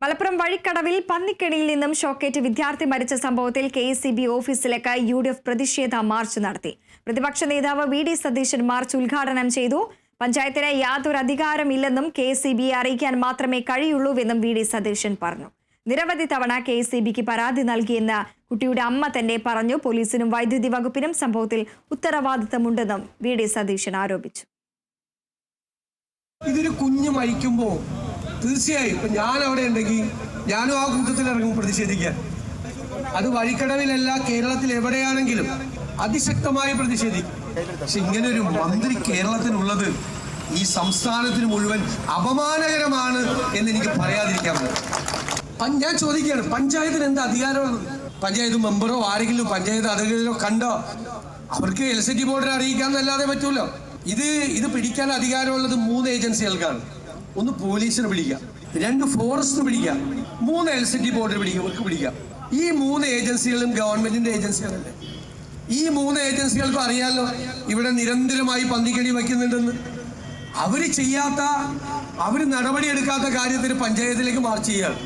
മലപ്പുറം വഴിക്കടവിൽ പന്നിക്കണിയിൽ നിന്നും ഷോക്കേറ്റ് വിദ്യാർത്ഥി മരിച്ച സംഭവത്തിൽ കെഎസ്ഇബി ഓഫീസിലേക്ക് യുഡിഎഫ് പ്രതിഷേധ മാർച്ച് നടത്തി. പ്രതിപക്ഷ നേതാവ് വി.ഡി. സതീശൻ മാർച്ച് ഉദ്ഘാടനം ചെയ്തു. പഞ്ചായത്തിന് യാതൊരു അധികാരമില്ലെന്നും കെഎസ്ഇബിയെ അറിയിക്കാൻ മാത്രമേ കഴിയുള്ളൂവെന്നും വി.ഡി. സതീശൻ പറഞ്ഞു. നിരവധി തവണ കെഎസ്ഇബിക്ക് പരാതി നൽകിയെന്ന് കുട്ടിയുടെ അമ്മ തന്നെ പറഞ്ഞു. പോലീസിനും വൈദ്യുതി വകുപ്പിനും സംഭവത്തിൽ ഉത്തരവാദിത്തമുണ്ടെന്നും വി.ഡി. സതീശൻ ആരോപിച്ചു. ഇതൊരു കുഞ്ഞ് മരിക്കുമ്പോൾ തീർച്ചയായും ഇപ്പം ഞാൻ അവിടെ ഉണ്ടെങ്കിൽ ഞാനും ആ കൂട്ടത്തിൽ ഇറങ്ങും പ്രതിഷേധിക്കാൻ. അത് വഴിക്കടവിലല്ല, കേരളത്തിൽ എവിടെയാണെങ്കിലും അതിശക്തമായി പ്രതിഷേധിക്കും. പക്ഷെ ഇങ്ങനെ ഒരു മന്ത്രി കേരളത്തിനുള്ളത് ഈ സംസ്ഥാനത്തിന് മുഴുവൻ അപമാനകരമാണ് എന്ന് എനിക്ക് പറയാതിരിക്കാൻ പറ്റും. ഞാൻ ചോദിക്കുകയാണ്, പഞ്ചായത്തിന് എന്താ അധികാരമുള്ളത്? പഞ്ചായത്ത് മെമ്പറോ ആരെങ്കിലും പഞ്ചായത്ത് അധികാരികളോ കണ്ടോ? അവർക്ക് എലക്ട്രിസിറ്റി ബോർഡിനെ അറിയിക്കാന്നല്ലാതെ പറ്റൂലോ. ഇത് പിടിക്കാൻ അധികാരമുള്ളത് 3 ഏജൻസികൾക്കാണ്. ഒന്ന് പോലീസിന് പിടിക്കാം, 2 ഫോറസ്റ്റിന് പിടിക്കാം, 3 എലക്ട്രിസിറ്റി ബോർഡിന് പിടിക്കാം. ഈ 3 ഏജൻസികളും ഗവൺമെന്റിന്റെ ഏജൻസികളല്ലേ? ഈ 3 ഏജൻസികൾക്കും അറിയാലോ ഇവിടെ നിരന്തരമായി പന്നിക്കണി വയ്ക്കുന്നുണ്ടെന്ന്. അവര് നടപടിയെടുക്കാത്ത കാര്യത്തിന് പഞ്ചായത്തിലേക്ക് മാർച്ച് ചെയ്യുകയാണ്.